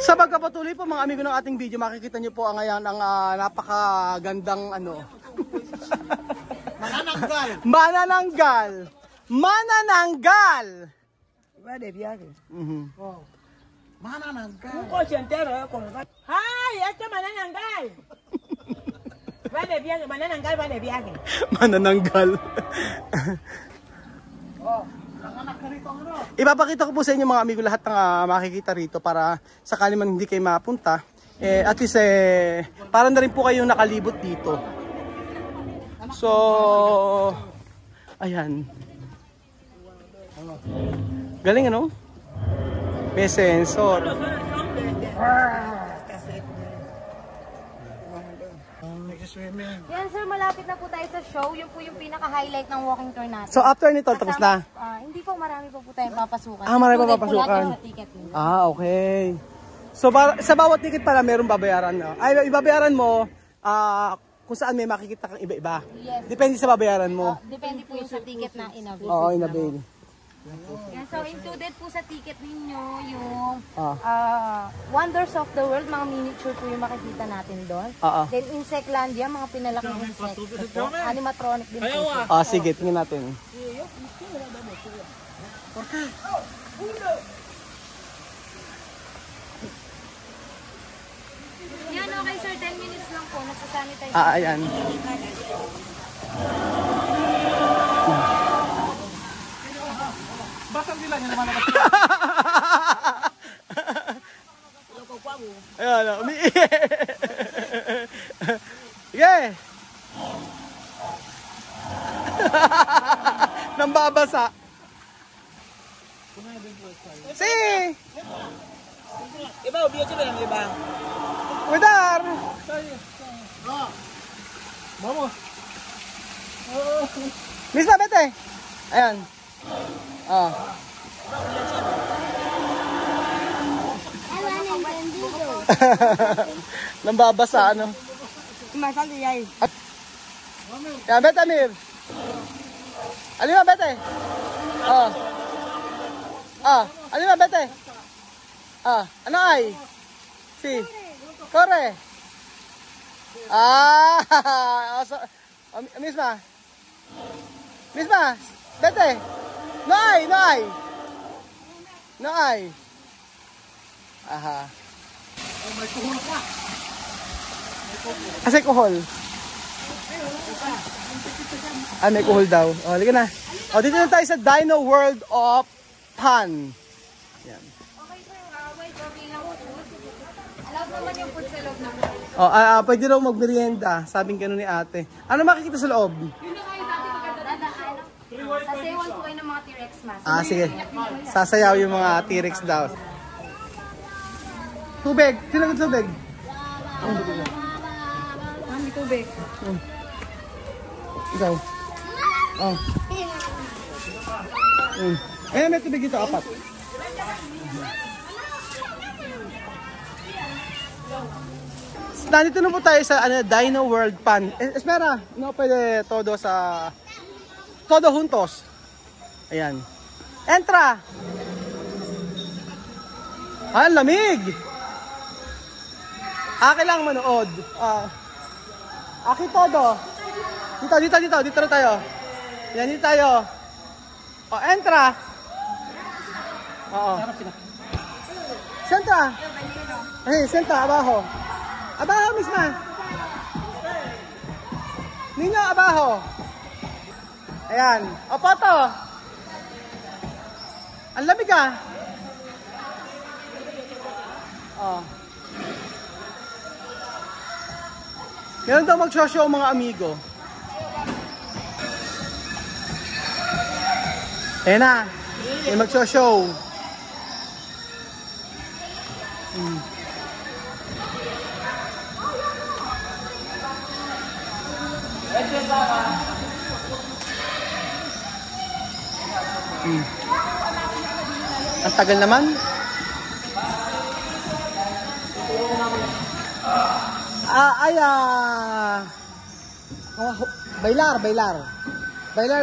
Sa pagkapatuloy po mga amigo ng ating video, makikita nyo po ngayon ang napakagandang Manananggal. Manananggal. Manananggal. Vale viaje. Manananggal. Un coche entero, con el... ¡Ay! ¡Este manananggal! Va de viaje, manananggal va de viaje. Manananggal. Nanganak na rito ang ano. Ipapakita ko po sa inyo mga amigo lahat ng makikita rito para sakali man hindi kayo mapunta. At least para na rin po kayong nakalibot dito. So, ayan. Galing ano? May sensor. Yan sir, malapit na po tayo sa show. Yun po yung pinaka-highlight ng walking tour natin. So after nito, tapos na? Hindi po, marami pa po tayong papasukan. Marami pa papasukan. Sa ticket nila. Okay. So sa bawat ticket pala meron babayaran. No? Ay, ibabayaran mo kung saan may makikita kang iba-iba. Yes. Depende sa babayaran mo. Depende po yung sa ticket na in-avail. Oo, in-avail. Yan, so included po sa ticket ninyo yung Wonders of the World, mga miniature po yung makikita natin doon. Then Insectlandia, mga pinalaking insect po. Animatronic din po. Sige, tingnan natin. Yan, okay sir, 10 minutes lang po. Nagsasanitize. Ayan. Basang nila niya naman ako. Ayan, yeah. Nambabasa. Si. Iba, ubiyo sila yung iba. Widar. Vamos. Miss na bete. Ayan. Nambabasa ano. Masal yay. Ya bete Amir. Alima bete. Alima bete. Ano ay? Si. Corre. Misma. Misma. Bete. No ay. Aha. May kuhol pa. Kasi kuhol. May kuhol daw. Halika na. Dito na tayo sa Dino World of Fun. Yan. Okay sir, wait, okay lang po. Allowed naman yung food sa loob naman. Pwede raw magmerienda. Sabing gano'n ni ate. Ano makikita sa loob? Yun na kayo dati magdadaan. Sasayawan po kayo ng mga T-Rex mask. Sige. Sasayaw yung mga T-Rex daw. Tubig. Sino ang tubig? May tubig. Ikaw. May tubig dito, 4. Nandito na po tayo sa Dino World Fun. Espera, no pwede todo juntos. Ayan. Entra! Lamig! Aki lang manood. Aki todo. Dito na tayo. Yan, dito tayo. Entra! Sentra! Sentra, abajo. Abajo misma. Niño, abajo. Ayan. Pato. Ang lamig Meron daw mag-show mga amigo. Ayan na. May mag-show. Ang tagal naman. Bailar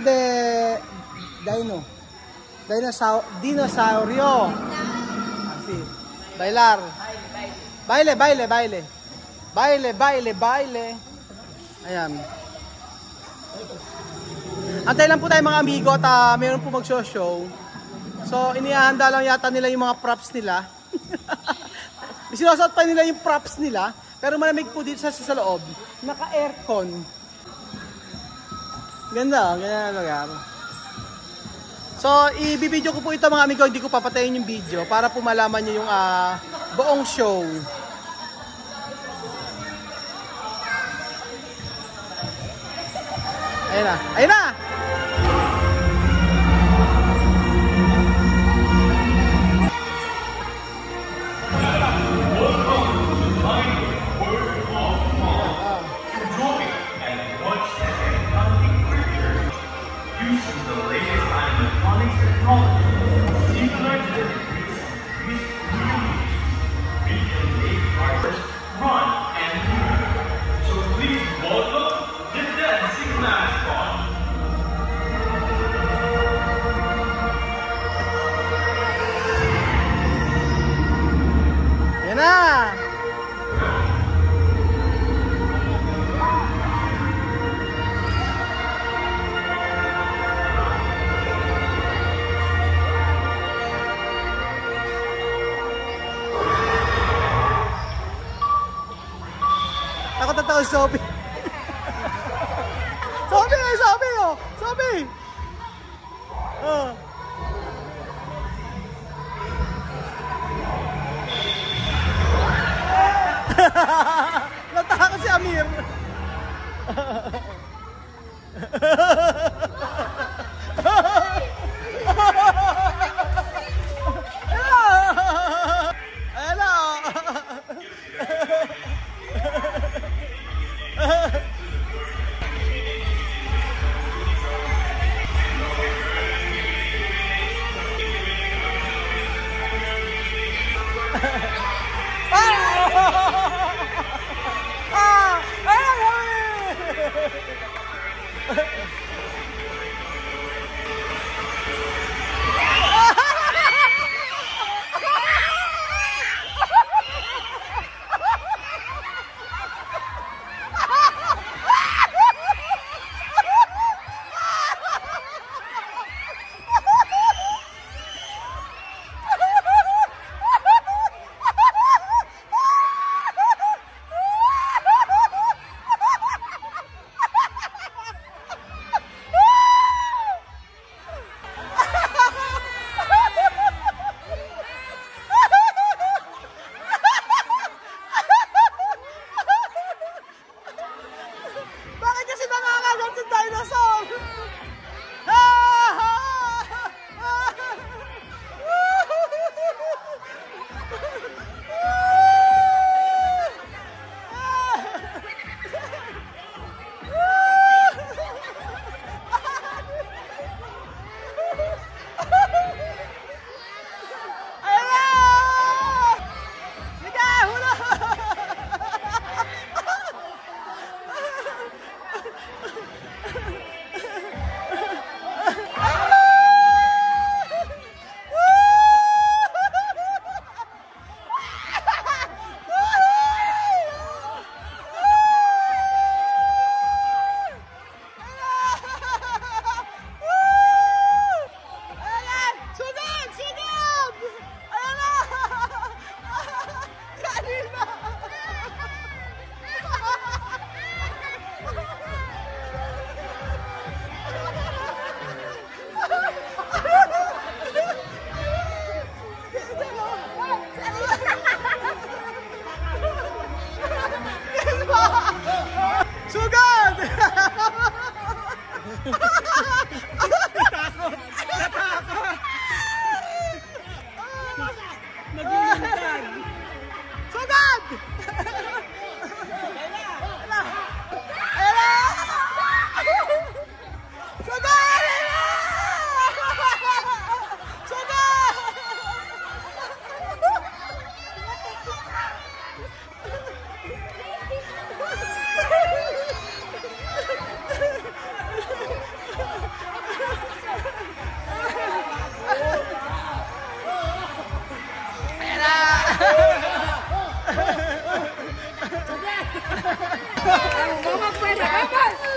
de Dinosaurio. Así. Bailar. Baile, baile, baile. Baile, baile, baile. Ayan. Antay lang po tayo mga amigo at mayroon po mag-show. So, inihahanda lang yata nila yung mga props nila. Sinusuot pa nila yung props nila. Pero malamig po dito sa loob. Naka-aircon. Ganda, ganda na lugar. So, i-video ko po ito mga amigo. Hindi ko papatayin yung video para po malaman nyo yung buong show. Ayun na. Ayun na! Yan na! Takot na takot, Sophie. Sophie, Sophie, oh! Sophie! Oh. Natakot si Amir. Vamos fuera, vamos.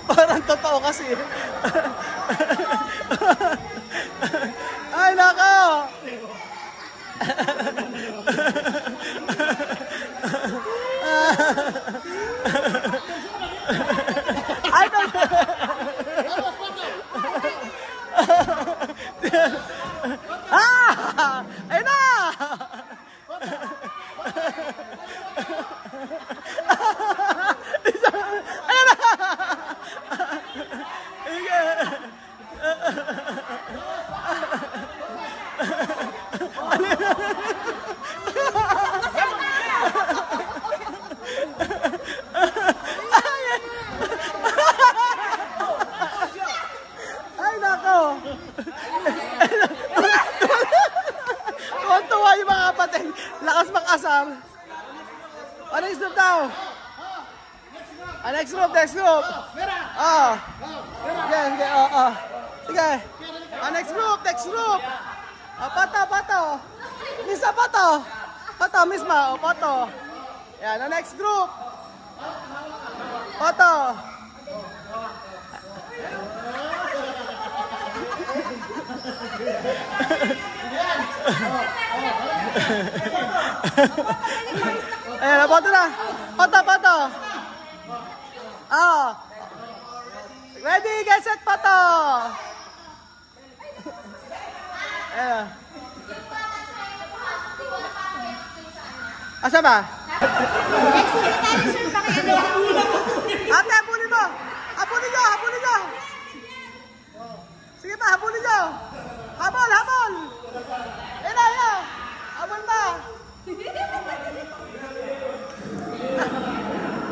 Parang totoo kasi. Ay, nako! Ay, ay na! Ay, nako! Tuwan-tuwa yung mga kapatid. Lakas makasar. Next group daw. Next group, next group. Sige, sige, sige. Next group, next group. Pato, pato. Misa, pato. Pato, misma, pato. Yan, next group. Pato. Ayan, pato na. Pato, pato. Ready, get set, pato. Ayan. Asa ba? Ate, habulin mo. Habulin nyo, habulin nyo. Sige pa, habulin nyo. Habol, habol. Ayan, ayan. Habol ba?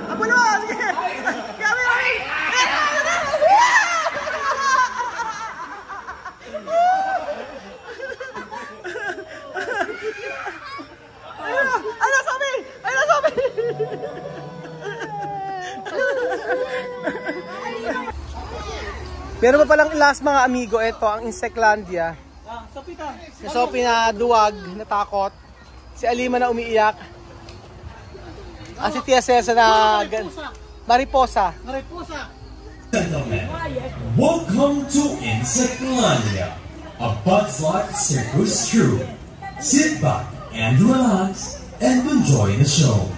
Habol mo, sige. Kami, kami. Ay, nasabi! Ay, nasabi! Pero pa palang last mga amigo, ito ang Insectlandia. Si Sophie na duwag, natakot. Si Alima na umiiyak. Si Tia Cesa na mariposa. Mariposa. Gentlemen, welcome to Insectlandia, a Bugs Life circus troupe. Sit back and relax and enjoy the show.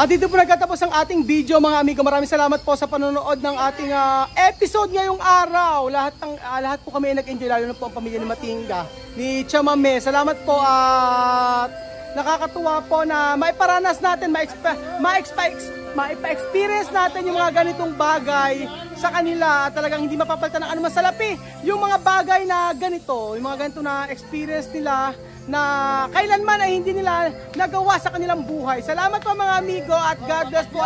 At dito po nagtatapos ang ating video mga amigo. Maraming salamat po sa panonood ng ating episode ngayong araw. Lahat po kami ay nag-enjoy, lalo na po ang pamilya ni Matinga, ni Chamame. Salamat po at nakakatuwa po na maiparanas natin, maipa-experience natin yung mga ganitong bagay sa kanila at talagang hindi mapapalitan ng anuman salapi yung mga bagay na ganito, yung mga ganito na experience nila na kailanman ay hindi nila nagawa sa kanilang buhay. Salamat po mga amigo at God bless po.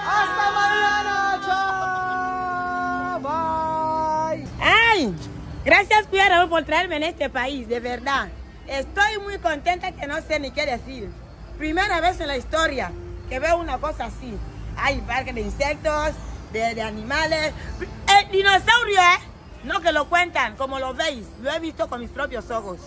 Hasta mañana. Ciao. Bye. ¡Ay! Gracias, Piedra, por traerme en este país, de verdad. Estoy muy contenta que no sé ni qué decir. Primera vez en la historia que veo una cosa así. Hay parques de insectos, de animales. El dinosaurio, no que lo cuentan, como lo veis. Lo he visto con mis propios ojos.